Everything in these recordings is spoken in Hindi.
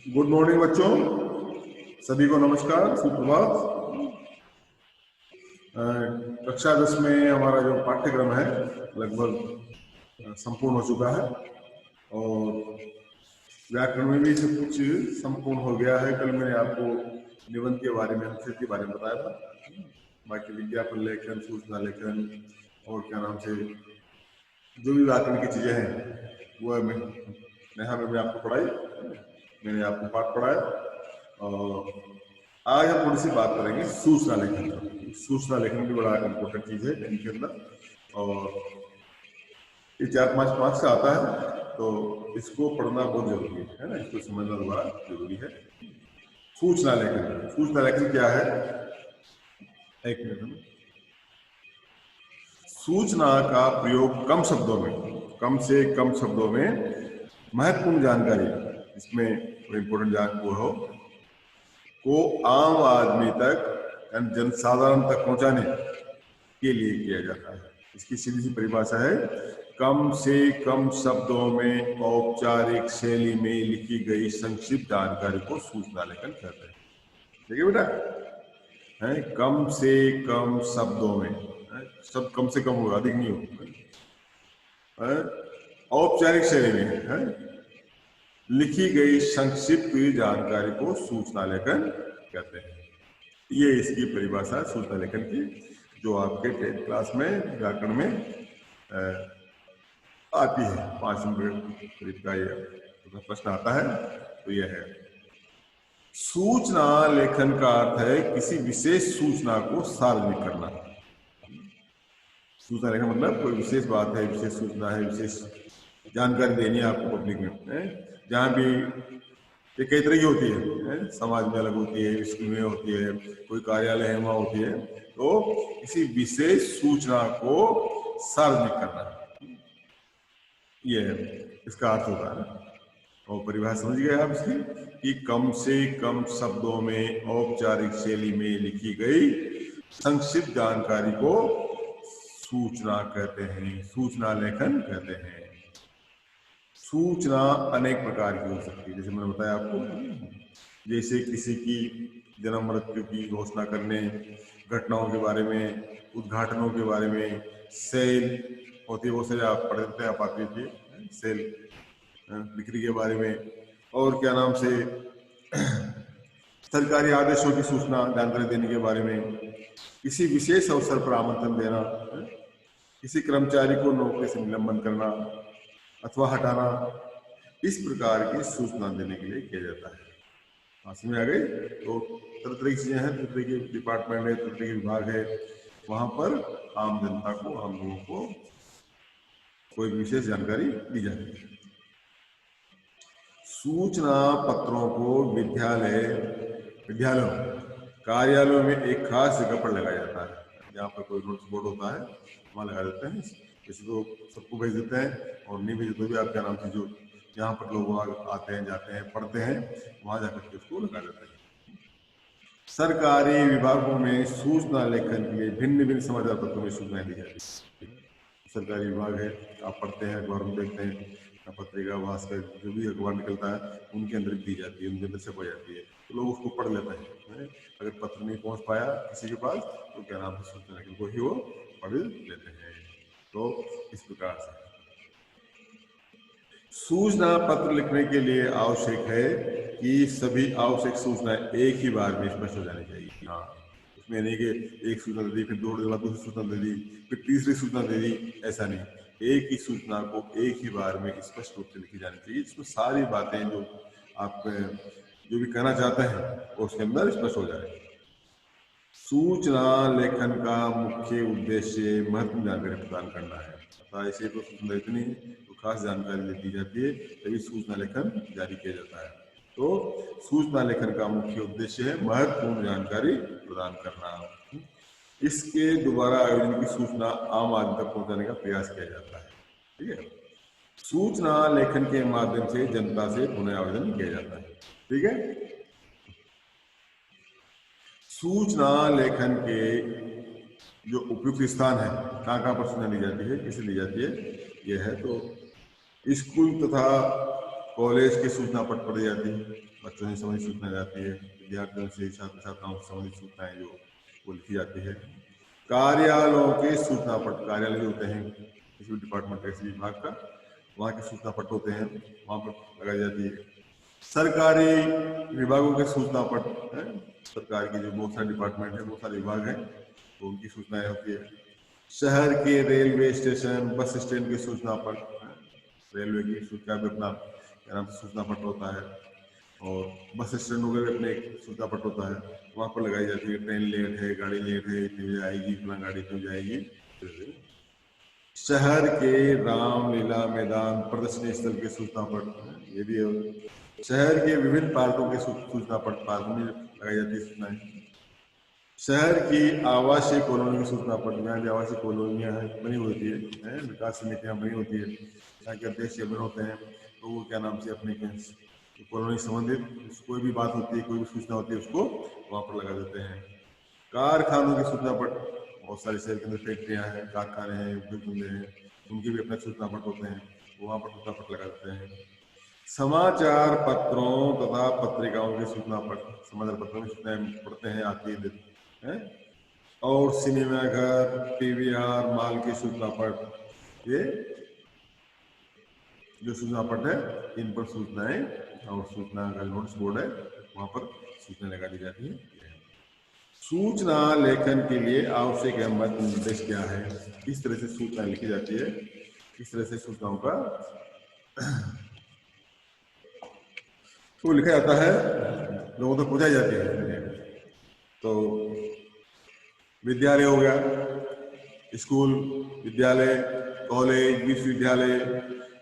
गुड मॉर्निंग बच्चों, सभी को नमस्कार, सुप्रभात। कक्षा 10 में हमारा जो पाठ्यक्रम है लगभग संपूर्ण हो चुका है और व्याकरण में भी सब कुछ संपूर्ण हो गया है। कल मैंने आपको निबंध के बारे में, अनुच्छेद के बारे में बताया था। बाकी विज्ञापन लेखन, सूचना लेखन और क्या नाम से जो भी व्याकरण की चीजें हैं वो नेहा में भी आपको पढ़ाई, मैंने आपको पाठ पढ़ाया। और आज हम थोड़ी सी बात करेंगे सूचना लेखन पर। सूचना लेखन भी बड़ा इम्पोर्टेंट चीज है इनके अंदर और ये 4-5 मार्क्स से आता है, तो इसको पढ़ना बहुत जरूरी है ना, इसको समझना बड़ा जरूरी है। सूचना लेखन, सूचना लेखन क्या है? एक मिनट में। सूचना का प्रयोग कम शब्दों में, कम से कम शब्दों में महत्वपूर्ण जानकारी, इसमें इम्पोर्टेंट जानकारी हो को आम आदमी तक, जनसाधारण तक पहुंचाने के लिए किया जाता है। इसकी सीधी सी परिभाषा है, कम से कम शब्दों में औपचारिक शैली में लिखी गई संक्षिप्त जानकारी को सूचना लेखन कहते हैं। देखिए बेटा, है कम से कम शब्दों में, शब्द कम से कम होगा, अधिक नहीं होगा। औपचारिक शैली में है लिखी गई संक्षिप्त जानकारी को सूचना लेखन कहते हैं। ये इसकी परिभाषा है सूचना लेखन की, जो आपके 10th क्लास में व्याकरण में आती है। 5 नंबर करीब का ये प्रश्न आता है, तो यह है सूचना लेखन का अर्थ है किसी विशेष सूचना को सार्वजनिक करना। सूचना लेखन मतलब कोई विशेष बात है, विशेष सूचना है, विशेष जानकारी देनी है आपको पब्लिक में। जहाँ भी ये कई तरह की होती है, समाज में अलग होती है, स्कूल में होती है, कोई कार्यालय है वहाँ होती है। तो किसी विशेष सूचना को सार्वजनिक करना, ये इसका अर्थ होता है। और परिभाषा समझ गए आप इसकी कि कम से कम शब्दों में औपचारिक शैली में लिखी गई संक्षिप्त जानकारी को सूचना कहते हैं, सूचना लेखन कहते हैं। सूचना अनेक प्रकार की हो सकती है, जैसे मैंने बताया आपको, जैसे किसी की जन्म मृत्यु की घोषणा करने, घटनाओं के बारे में, उद्घाटनों के बारे में, सेल होती है, वो से आप पढ़ देते हैं, आप आती थी सेल बिक्री के बारे में, और क्या नाम से सरकारी आदेशों की सूचना जानकारी देने के बारे में, किसी विशेष अवसर पर आमंत्रण देना, किसी कर्मचारी को नौकरी से निलंबन करना अथवा हटाना, इस प्रकार की सूचना देने के लिए किया जाता है। समझ में आ गई? तो तरह तरह की चीजें हैं, तरह तरह के डिपार्टमेंट है, तरह तरह के विभाग है, वहां पर आम जनता को, आम लोगों को कोई विशेष जानकारी दी जाती है। सूचना पत्रों को विद्यालयों, कार्यालयों में एक खास जगह पर लगाया जाता है। जहाँ पर कोई नोटिस बोर्ड होता है वहाँ लगा देते हैं। वैसे तो सबको भेज देते हैं, और नहीं भेजे तो भी आपके नाम से जो जहाँ पर लोग आते हैं, जाते हैं, पढ़ते हैं, वहाँ जाकर के उसको लगा देते हैं। सरकारी विभागों में सूचना लेखन के लिए भिन्न भिन्न समाचार पत्रों में सूचनाएं दी जाती है। सरकारी विभाग है, आप पढ़ते हैं, अखबार में देखते हैं, पत्रिका, भास्कर, जो भी अखबार निकलता है उनके अंदर दी जाती है, उनके अंदर छप जाती है, तो लोग उसको पढ़ लेते हैं। अगर पत्र नहीं पहुंच पाया किसी के पास तो क्या नाम है, सूचना लेखन को ही वो पढ़ लेते हैं। तो इस प्रकार से सूचना पत्र लिखने के लिए आवश्यक है कि सभी आवश्यक सूचनाएं एक ही बार में स्पष्ट हो जानी चाहिए। हाँ, उसमें नहीं कि एक सूचना दे दी, फिर दूसरी सूचना दे दी, फिर तीसरी सूचना दे दी, ऐसा नहीं। एक ही सूचना को एक ही बार में स्पष्ट रूप से लिखी जानी चाहिए, जिसमें सारी बातें जो आप जो भी कहना चाहते हैं वो उसके अंदर स्पष्ट हो जाए। सूचना लेखन का मुख्य उद्देश्य महत्वपूर्ण जानकारी प्रदान करना है। अतः ऐसे तो सूचना इतनी तो खास जानकारी दी जाती है, तभी सूचना लेखन जारी किया जाता है। तो सूचना लेखन का मुख्य उद्देश्य है महत्वपूर्ण जानकारी प्रदान करना। इसके द्वारा आयोजन की सूचना आम आदमी तक पहुंचाने का प्रयास किया जाता है। ठीक है, सूचना लेखन के माध्यम से जनता से पुनः आवेदन किया जाता है। ठीक है, सूचना लेखन के जो उपयुक्त स्थान है, कहाँ कहाँ पर सूचना ली जाती है, कैसे ली जाती है, यह है तो स्कूल तथा कॉलेज की सूचना पट पढ़ी जाती है, बच्चों से संबंधित सूचना जाती है, विद्यार्थियों से छात्र छात्राओं से संबंधित सूचनाएं जो वो लिखी जाती है। कार्यालयों के सूचना पट, कार्यालय जो होते हैं किसी भी डिपार्टमेंट किसी विभाग का, वहाँ के सूचना पट होते हैं, वहाँ पर लगाई जाती है। सरकारी विभागों के सूचना पट है, सरकार की जो बहुत सारे डिपार्टमेंट है, बहुत सारे विभाग हैं, तो उनकी सूचनाएं होती है। शहर के रेलवे स्टेशन, बस स्टैंड की सूचना पट, रेलवे की सूचना भी अपना क्या नाम से सूचना पट होता है, और बस स्टैंड वगैरह अपने एक सूचना पट होता है, वहाँ पर लगाई जाती है ट्रेन लेट है, गाड़ी लेट है, इतनी बजे आएगी, इतना गाड़ी इतनी बजे आएगी। शहर के रामलीला मैदान, प्रदर्शनी स्थल के सूचना पट, ये भी है। शहर के विभिन्न पार्कों के सूचना पट, पार्क में लगाई जाती है सूचनाएं। शहर की आवासीय कॉलोनी की सूचना पट, जहाँ भी आवासीय कॉलोनियां बनी होती है, विकास समितियां बनी होती है, यहाँ के अध्यक्ष चेयरमैन होते हैं, तो वो क्या नाम से अपने कॉलोनी संबंधित कोई भी बात होती है, कोई भी सूचना होती है, उसको वहां पर लगा देते हैं। कारखानों की सूचना पट, बहुत सारे शहर के अंदर फैक्ट्रियां हैं, कारखाने हैं, उद्योग धंधे हैं, उनके भी अपने सूचना पट होते हैं, वहां पर सूचना पट लगा देते हैं। समाचार पत्रों तथा पत्रिकाओं के सूचना पट, समाचार पत्रों में सूचनाएं पढ़ते हैं, आती है। और सिनेमाघर, पीवीआर, माल की सूचना पट, ये जो सूचना पट है, इन पर सूचनाएं और सूचना का नोटिस बोर्ड है, वहां पर सूचना लगा दी जाती है। सूचना लेखन के लिए आवश्यक एवं निर्देश क्या है, किस तरह से सूचना लिखी जाती है, किस तरह से सूचनाओं का तो लिखा जाता है, लोगों तक पहुंचाई जाती है। तो विद्यालय हो गया, स्कूल, विद्यालय, कॉलेज, विश्वविद्यालय,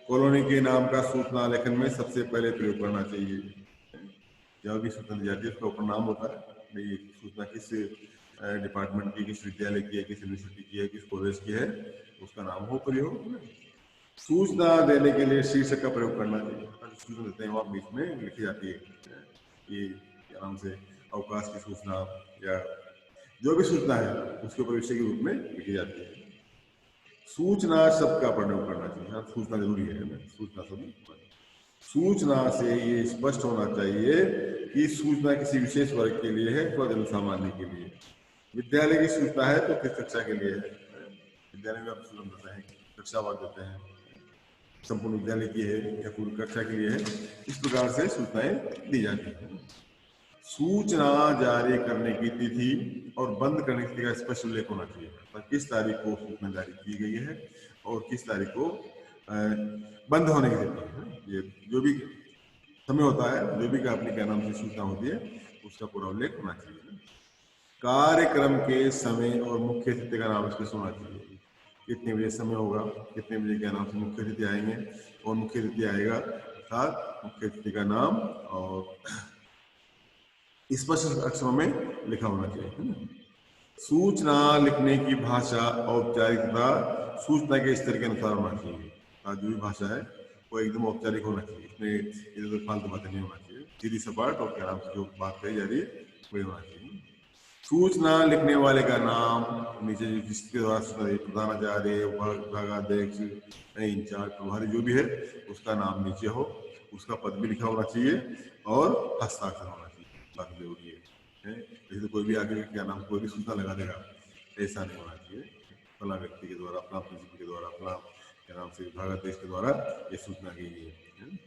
कॉलोनी के नाम का सूचना लेखन में सबसे पहले प्रयोग करना चाहिए। जब भी सूचना दी जाती है उसका ऊपर नाम होता है, भाई सूचना किस डिपार्टमेंट की, किस विद्यालय की है, किस यूनिवर्सिटी की है, किस कॉलेज की है, उसका नाम हो प्रयोग। सूचना देने के लिए शीर्षक का प्रयोग करना चाहिए, सूचना देते हैं वहाँ बीच में लिखी जाती है कि क्या नाम से अवकाश की सूचना या जो भी सूचना है उसके ऊपर विषय के रूप में लिखी जाती है। सूचना शब्द का प्रयोग करना चाहिए, सूचना जरूरी है, सूचना शब्द। सूचना से ये स्पष्ट होना चाहिए कि सूचना किसी विशेष वर्ग के लिए है अथवा जनसामान्य के लिए। विद्यालय की सूचना है तो किस कक्षा के लिए है, विद्यालय में आप सूचना देते हैं, कक्षा वार देते हैं, संपूर्ण विद्यालय की है या पूरी कक्षा के लिए है, इस प्रकार से सूचनाएं दी जाती है। सूचना जारी करने की तिथि और बंद करने की तिथि का स्पष्ट उल्लेख होना चाहिए, किस तारीख को सूचना जारी की गई है और किस तारीख को बंद होने की तिथि है। ये जो भी समय होता है, जो भी अपनी क्या नाम से सूचना होती है, उसका पूरा उल्लेख होना चाहिए। कार्यक्रम के समय और मुख्य अतिथि का नाम स्पष्ट होना चाहिए, कितने बजे समय होगा, कितने बजे क्या नाम से मुख्य अतिथि आएंगे, और मुख्य अतिथि आएगा अर्थात मुख्य अतिथि का नाम और स्पष्ट अक्षरों में लिखा होना चाहिए। सूचना लिखने की भाषा औपचारिकता सूचना के स्तर के अनुसार होना चाहिए, जो भी भाषा है वो एकदम औपचारिक होना चाहिए, इसमें इधर फालतू बातें नहीं होना चाहिए, सीधी सपाट और आराम से जो बात कही जा रही है वही होना चाहिए। सूचना लिखने वाले का नाम नीचे जिसके द्वारा सूचना प्रधानाचार्य, विभागाध्यक्ष, इंचार्ज, प्रभारी जो भी है उसका नाम नीचे हो, उसका पद भी लिखा होना चाहिए और हस्ताक्षर होना चाहिए, बात जरूरी है। जैसे कोई भी आगे क्या नाम कोई भी सूचना लगा देगा, ऐसा नहीं होना चाहिए, फला व्यक्ति के द्वारा, अपना प्रिंसिपल के द्वारा, अपना क्या नाम से विभागाध्यक्ष के द्वारा ये सूचना की गई है।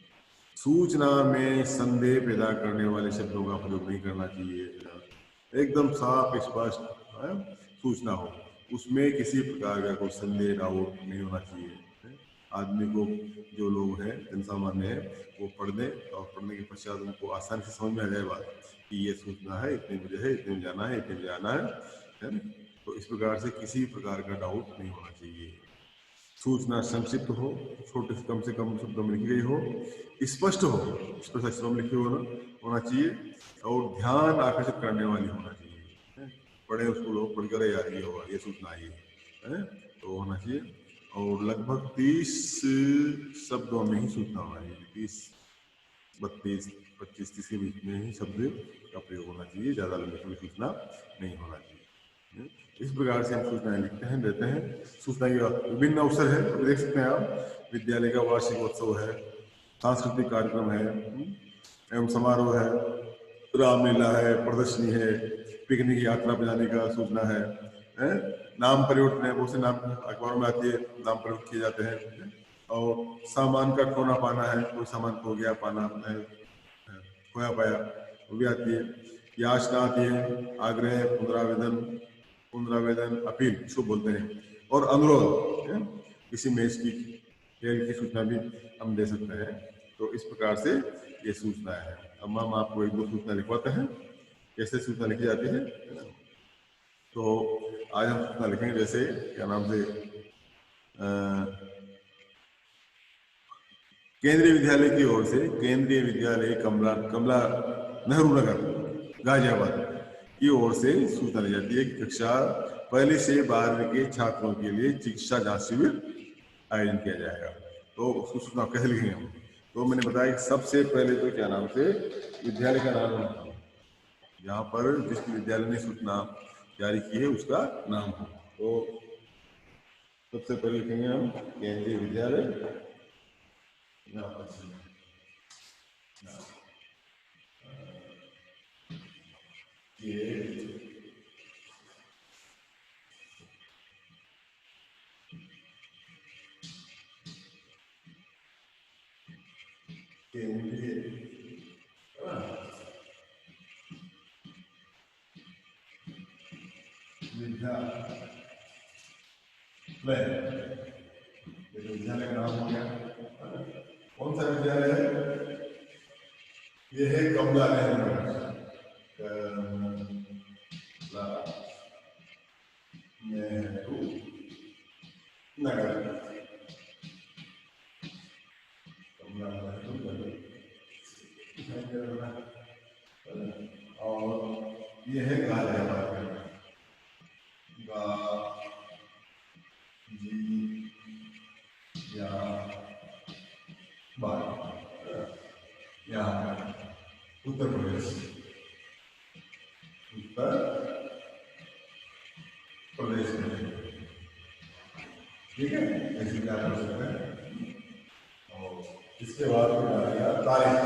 सूचना में संदेह पैदा करने वाले शब्दों का प्रयोग नहीं करना चाहिए, एकदम साफ स्पष्ट सूचना हो, उसमें किसी प्रकार का कोई संदेह डाउट नहीं होना चाहिए। आदमी को, जो लोग हैं जनसामान्य है, वो पढ़ दें और पढ़ने के पश्चात उनको आसानी से समझ में आ जाए बात कि ये सूचना है, इतने बजे है, इतने बजे जाना है, इतने बजे आना है। तो इस प्रकार से किसी प्रकार का डाउट नहीं होना चाहिए। सूचना संक्षिप्त हो, छोटे से कम शब्दों में लिखी गई हो, स्पष्ट हो, स्पष्ट अक्षरों में लिखी होना चाहिए और ध्यान आकर्षित करने वाली होना चाहिए। पढ़े उसको लोग पढ़कर यार ये होगा, ये सूचना आई है तो होना चाहिए। और लगभग 30 शब्दों में ही सूचना होना चाहिए, 30, 32, 25, 30 के बीच में ही शब्द का प्रयोग होना चाहिए, ज्यादा लंबी सूचना नहीं होना चाहिए। इस प्रकार से हम सूचनाएं लिखते हैं, देते हैं। सूचना के विभिन्न अवसर है, देख सकते हैं आप, विद्यालय का वार्षिक उत्सव है, सांस्कृतिक कार्यक्रम है एवं समारोह है, रामलीला है, प्रदर्शनी है, पिकनिक यात्रा पे जाने का सूचना है, हैं? नाम परिवर्तन है, बहुत से नाम अखबारों में आती है, नाम परिवर्तन किए जाते हैं। और सामान का खोना पाना है, कोई सामान खो गया, पाना है, खोया पाया, वो भी आती है। याचना आती है, आग्रह, पुनरावेदन, अपील इसको बोलते हैं। और अनुरोध है? किसी मैच की खेल की सूचना भी हम दे सकते हैं। तो इस प्रकार से ये सूचना है। अब हम आपको एक दो सूचना लिखवाते हैं, कैसे सूचना लिखी जाती है। तो आज हम सूचना लिखेंगे, जैसे क्या नाम से केंद्रीय विद्यालय की ओर से, केंद्रीय विद्यालय कमला नेहरू नगर गाजियाबाद की ओर से सूचना दी जाती है कि कक्षा 1 से 12 के छात्रों के लिए चिकित्सा जांच शिविर आयोजन किया जाएगा। तो उसको सूचना कैसे लिखेंगे हम? तो मैंने बताया कि सबसे पहले तो क्या नाम से विद्यालय का नाम होना, यहाँ पर जिस विद्यालय ने सूचना जारी की है उसका नाम हो। तो सबसे पहले लिखेंगे हम केंद्रीय विद्यालय, यहाँ पर केंद्रीय विद्यालय का नाम हो गया। कौन सा विद्यालय है? ये है कमला नेहरू नगर, नेहरू नगर, कमला नेहरू नगर। और ये है गाजियाबाद में, यहाँ उत्तर प्रदेश, उत्तर प्रदेश में, ठीक है, ऐसे क्या कर सकते हैं। और इसके बाद तारीख,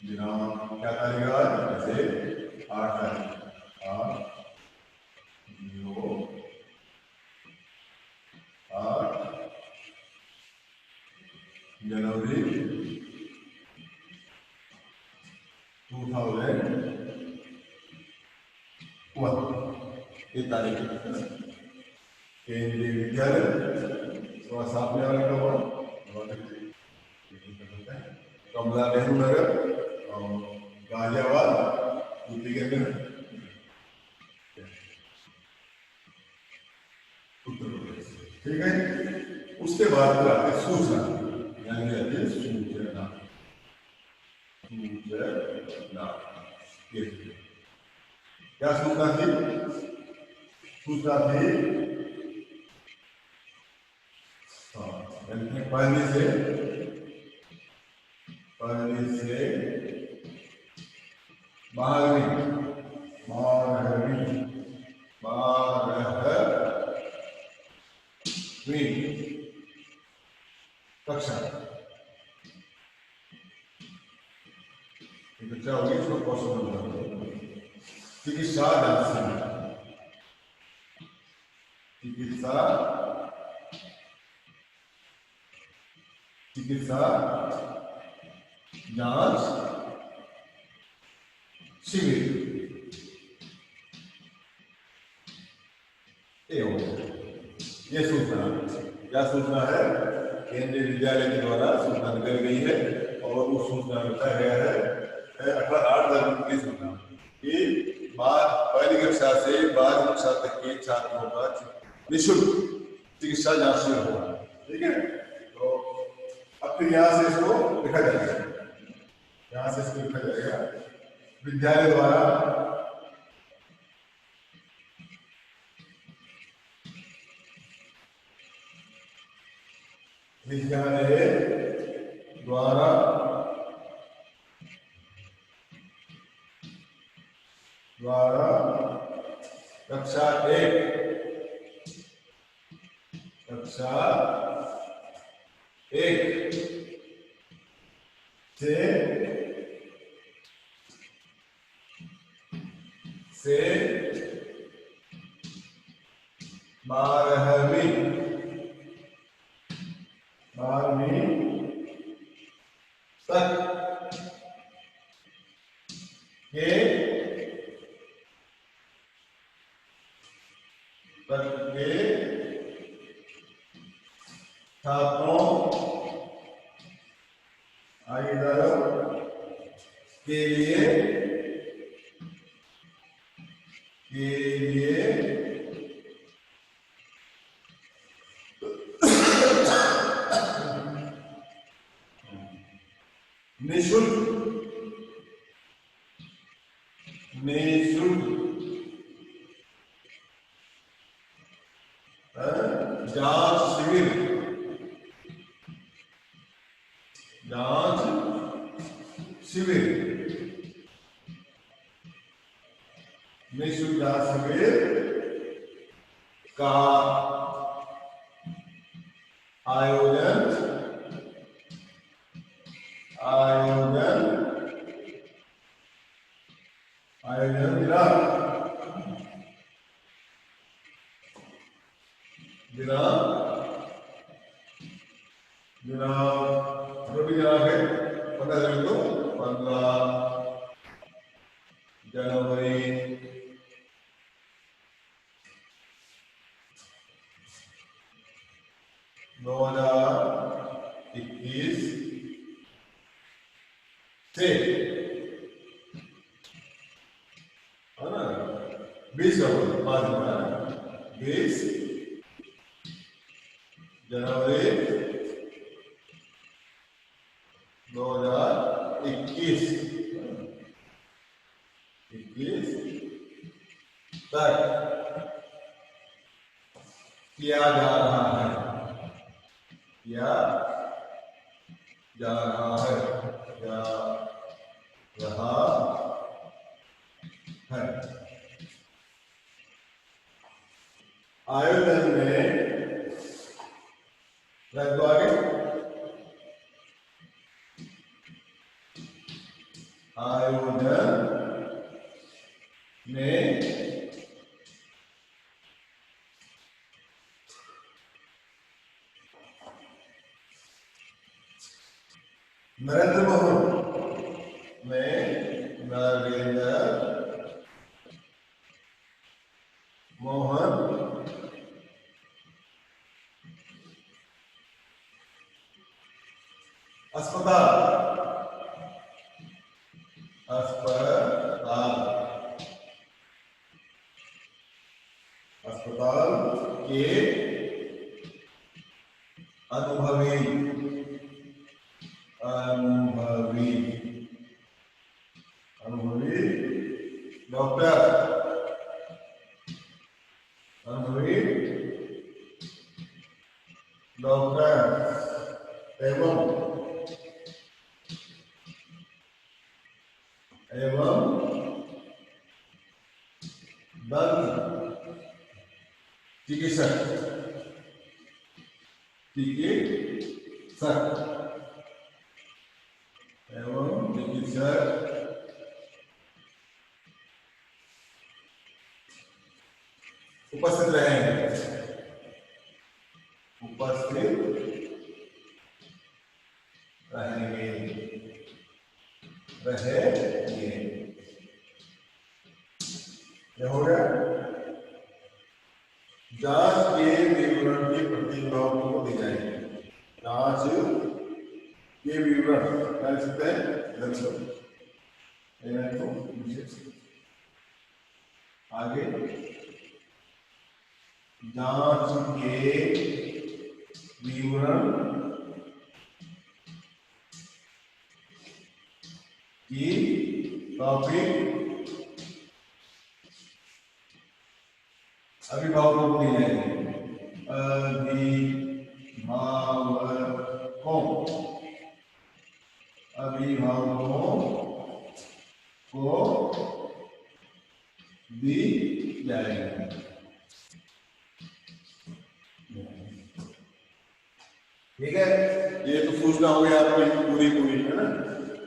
दिनांक क्या तारीख है? जैसे 8 तारीख, 8 जनवरी 2001 ये तारीख है। केंद्रीय विद्यालय थोड़ा साफ में वाले का हुआ, कमला नेहरू नगर और गाजियाबाद यूपी के अंदर, उत्तर प्रदेश, ठीक है। उसके बाद फिर आते सूचना, यानी आती है सूचना, सूचना क्या सूचना थी? सूचना थी पहले से 12वीं कक्षा होगी, उसको क्वेश्चन चिकित्सा जांच शिविर, चिकित्सा जांच शिविर ये सूचना, क्या सूचना है? केंद्रीय विद्यालय के द्वारा सूचना निकल गई है और उस सूचना में बताया गया है 8 की सूचना कि पहली कक्षा से 12वीं कक्षा तक के छात्रों का निःशुल्क चिकित्सा जांच शिविर होगा, ठीक है। तो अब फिर यहाँ से इसको लिखा जाएगा, यहाँ से इसको लिखा जाएगा विद्यालय द्वारा कक्षा 1 कक्षा एक से 12वीं तक के छात्रों के लिए निःशुल्क जांच शिविर निःशुल्क जांच शिविर का आयोजन जनवरी 2021 से 20 जनवरी 2021 तक किया जा रहा है आयोजन में नरेंद्र मोहन अस्पताल के अनुभवी डॉक्टर एवं दंत चिकित्सक उपस्थित रहेंगे क्या हो गया? जांच के विवरण की प्रति को दी जाएगी। जांच के विवरण क्या लिख सकते हैं? आगे जांच के विवरण की कॉपी अभिभावकों को दी जाएगी। अभिभावकों को दी जाएगी। ठीक है, ये तो सूचना हो गया आपकी पूरी पूरी, है ना।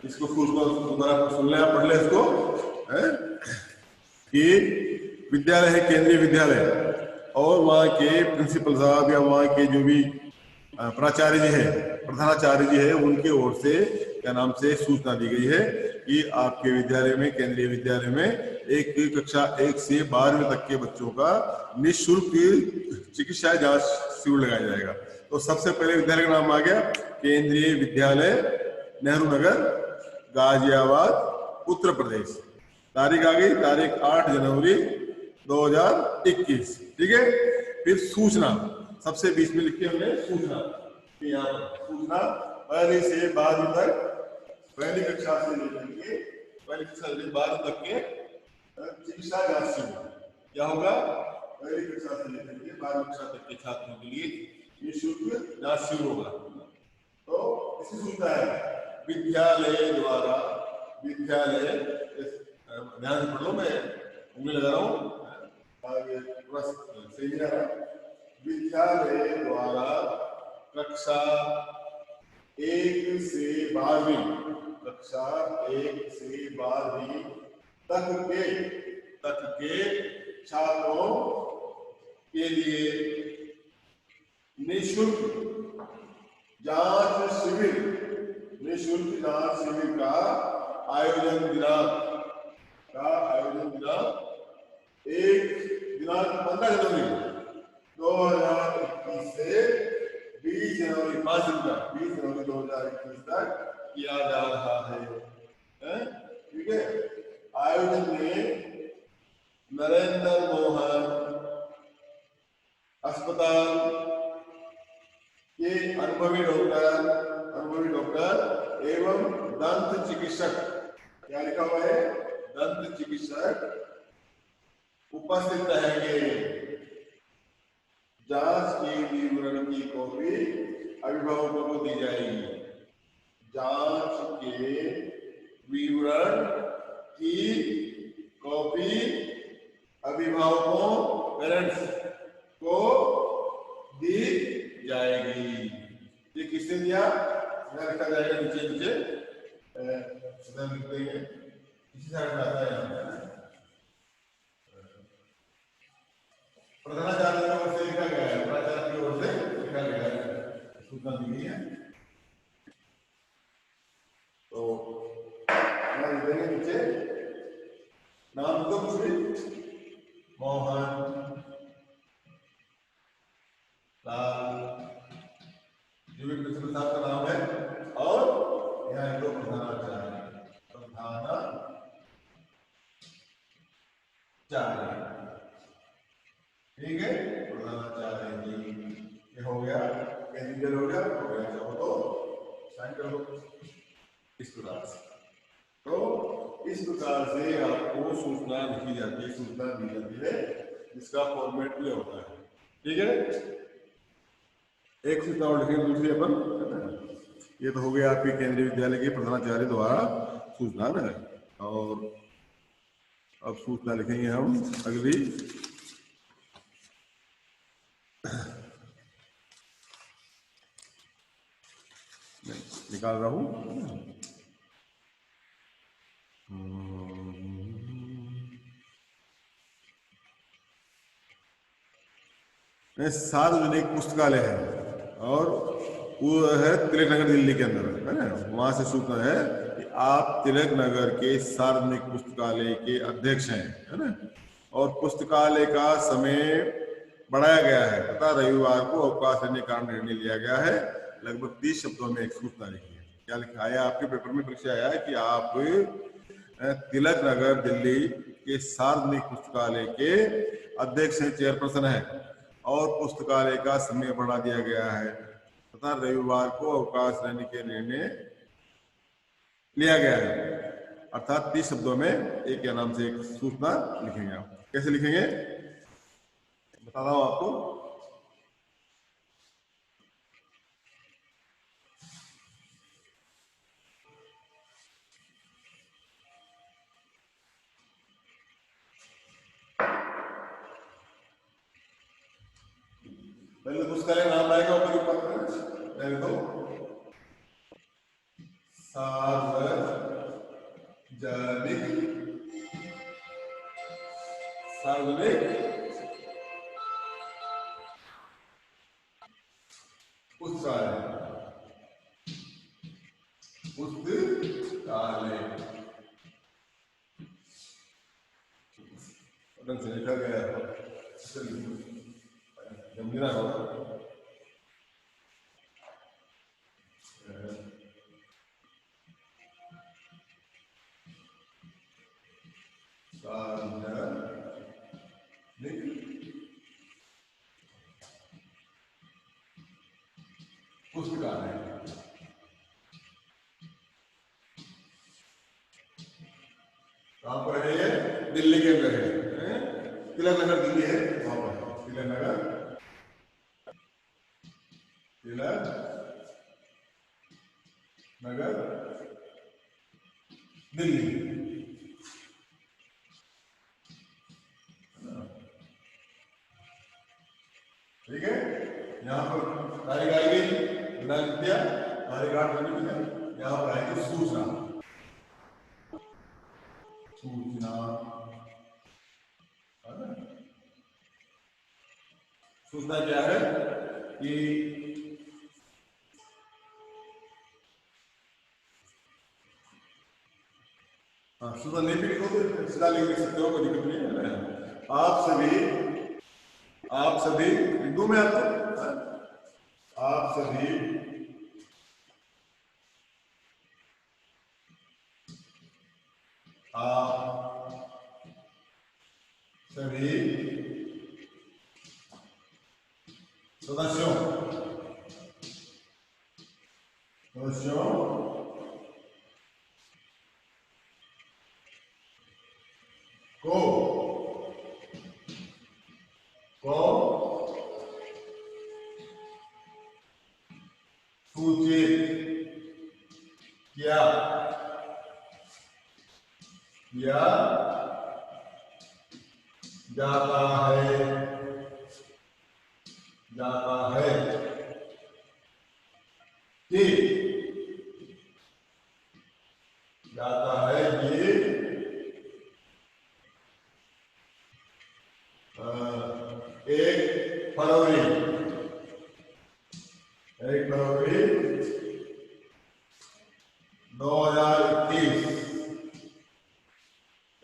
इसको सूचना दोबारा सुन लें, पढ़ ले इसको, है कि विद्यालय है केंद्रीय विद्यालय, और वहाँ के प्रिंसिपल साहब या वहाँ के जो भी प्राचार्य जी है, प्रधानाचार्य जी है, उनके ओर से क्या नाम से सूचना दी गई है कि आपके विद्यालय में, केंद्रीय विद्यालय में एक कक्षा 1 से 12वीं तक के बच्चों का निःशुल्क चिकित्सा जांच शिविर लगाया जाएगा। तो सबसे पहले विद्यालय का नाम आ गया केंद्रीय विद्यालय नेहरू नगर, गाजियाबाद, उत्तर प्रदेश। तारीख आ गई, तारीख 8 जनवरी 2021। ठीक है, फिर सूचना सबसे बीच में लिखी हमने सूचना, यहाँ पर सूचना 1 से 12वीं तक, पहली कक्षा से लेकर के पहली कक्षा से 12वीं तक के चिकित्सा जांच शिविर क्या होगा, पहली कक्षा से लेकर के 12वीं कक्षा तक के छात्रों के लिए निःशुल्क जांच शिविर होगा। तो इसकी सूचना है विद्यालय द्वारा, विद्यालय ध्यान से पढ़ लो, मैं उंगली लगा रहा हूँ, पूरा सही नहीं आ रहा। विद्यालय द्वारा कक्षा 1 से 12वीं, कक्षा 1 से 12वीं तक के छात्रों के लिए निःशुल्क जांच शिविर, निःशुल्क जांच शिविर का आयोजन दिनांक 15 जनवरी 2021 से 20 जनवरी 5 दिन तक, 20 जनवरी 2021 तक किया जा रहा है। ठीक है, आयोजन में नरेंद्र मोहन अस्पताल के अनुभवी डॉक्टर एवं दंत चिकित्सक, क्या लिखा हुआ है, दंत चिकित्सक उपस्थित रहेंगे। जांच के विवरण की कॉपी अभिभावकों को दी जाएगी। जांच के विवरण की कॉपी अभिभावकों, पेरेंट्स को दी जाएगी। ये किसने दिया, लिखा जाएगा नीचे नीचे, लिख देंगे, इसी साइड में आता है, प्रधानाचार्य की ओर से लिखा गया है, प्राचार्य की ओर से लिखा गया है, सूचना दी गई है। तो नीचे नाम तो कुछ भी, मोहन लाल, जो भी प्रिंसिपल साहब का नाम है, और यहाँ दो प्रधानाचार्य, ठीक है, प्रधानाचार्य जी, ये हो गया, कैंडिडेट हो गया, चाहो तो साइन कर लो इस प्रकार से। तो इस प्रकार से आपको सूचना लिखी जाती है, सूचना दी जाती है, जिसका फॉर्मेट ये होता है। ठीक है, एक सूचना और लिखेंगे, दूसरी अपन, ये तो हो गया आपके केंद्रीय विद्यालय के प्रधानाचार्य द्वारा सूचना न, और अब सूचना लिखेंगे हम अगली, निकाल रहा हूं, सार्वजनिक पुस्तकालय है, और वो है तिलक नगर दिल्ली के अंदर, है ना। वहां से सूचना है कि आप तिलक नगर के सार्वजनिक पुस्तकालय के अध्यक्ष हैं, है ना, और पुस्तकालय का समय बढ़ाया गया है तथा रविवार को अवकाश लेने का निर्णय लिया गया है। लगभग 30 शब्दों में एक सूचना लिखी है। क्या लिखा आया आपके पेपर में, परीक्षा आया है कि आप तिलक नगर दिल्ली के सार्वजनिक पुस्तकालय के अध्यक्ष हैं, चेयरपर्सन है, और पुस्तकालय का समय बढ़ा दिया गया है तथा रविवार को अवकाश लेने के निर्णय लिया गया है। अर्थात 30 शब्दों में एक क्या नाम से एक सूचना लिखेंगे। आप कैसे लिखेंगे बता रहा हूं आपको। पहले पुस्तकालय नाम आएगा ऊपर ऊपर, तो सार्वजनिक सार्वजनिक पुस्तकालय पुस्तकालय ढंग से लिखा गया है समझना होगा। सार्वजनिक पुस्तकालय कहाँ पर है ये? दिल्ली के अंदर है, तिलक नगर दिल्ली है, वहां पर तिलक नगर दिल्ली। ठीक है, यहाँ पर तारीख आई गई, विद्या तारीख 8 जनवरी है। यहाँ पर आएगी सूचना सूचना सूचना क्या है कि हाँ सूचना नहीं भी लिखो तो सीधा लिख सकते हो, कोई दिक्कत नहीं है। आप सभी हिंदू में आप सभी सदस्यों को सूचित किया जाता है कि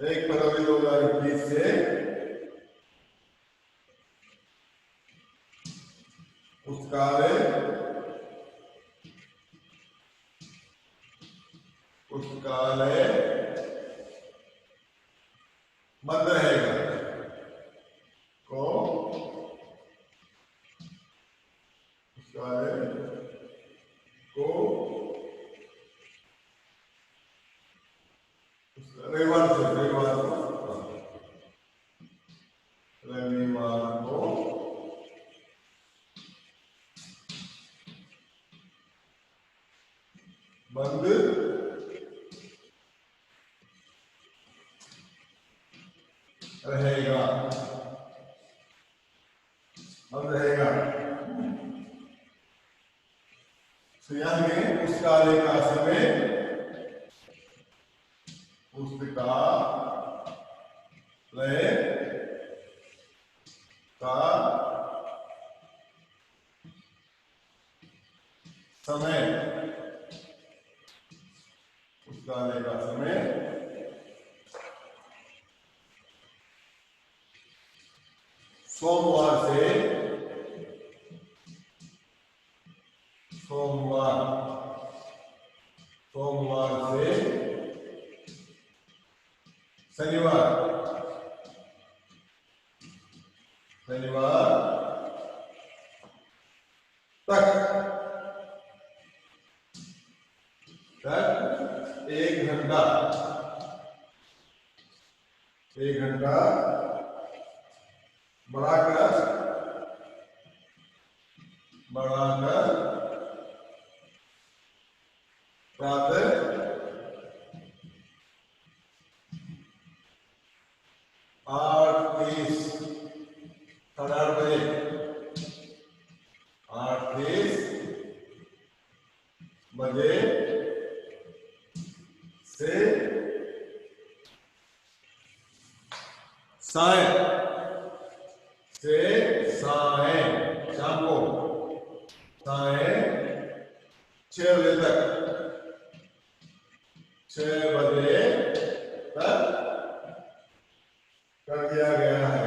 एक फरवरी 2021 से पुस्तकालय बंद रहेगा रविवार को बंद रहेगा यानी पुस्तकालय का समय पुस्तकालय का समय सोमवार से शनिवार तक 1 घंटा बढ़ाकर प्रातः 8:30 8:30 साय से साय शाम को, साय 6 बजे तक, 6 बजे तक कर दिया गया है,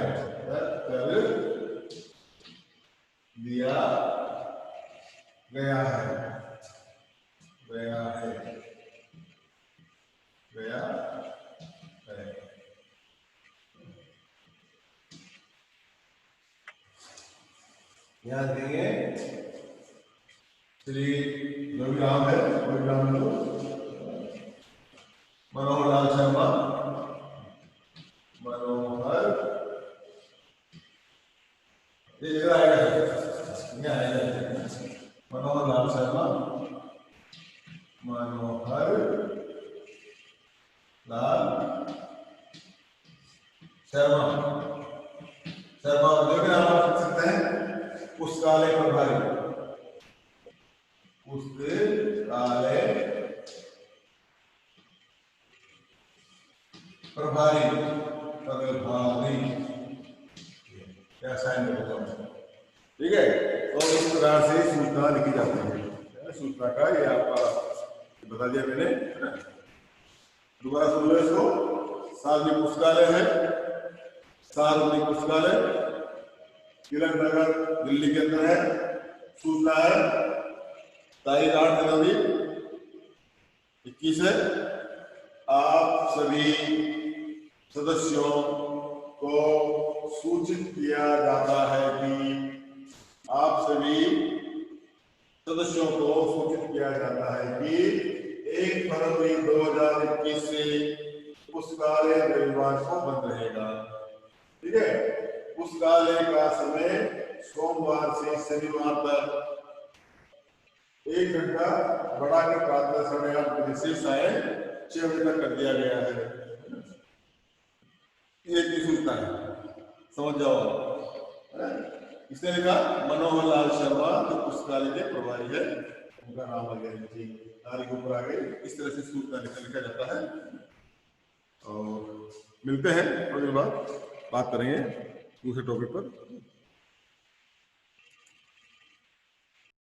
कर दिया गया है, गया है, गया है। यहाँ देंगे श्री रविराम है, रविराम मनोहर लाल शर्मा, मनोहर ये आएगा मनोहर लाल शर्मा, मनोहर लाल शर्मा, शर्मा देखिए आप लिख सकते हैं पुस्तकालय प्रभारी, पुस्तकालय प्रभारी, प्रभारी क्या साइन होता है, ठीक है। तो इस प्रकार से सूचना लिखी जाती है। सूचना का ये आपका बता दिया मैंने, दोबारा सुन लो इसको। सार्वजनिक पुस्तकालय है, सार्वजनिक पुस्तकालय तिलक नगर दिल्ली के अंदर है। सूचना है तारीख 8 जनवरी 21 है। आप सभी सदस्यों को सूचित किया जाता है कि आप सभी सदस्यों को सूचित किया जाता है कि 1 फरवरी 2021 से पुस्तकालय रविवार को बंद रहेगा, ठीक है। पुस्तकालय का समय सोमवार से शनिवार तक 1 घंटा बढ़ाकर प्रातः 8:30 बजे से साय 6 बजे तक कर दिया गया है। ये की सूचना है, समझ जाओ। इसने लिखा मनोहर लाल शर्मा जो पुस्तकालय के प्रभारी है, उनका नाम आ गया नीचे, तारीख ऊपर आ गई। इस तरह से सूचना लिखा जाता है। और मिलते हैं थोड़ी देर बाद, बात करेंगे दूसरे टॉपिक पर।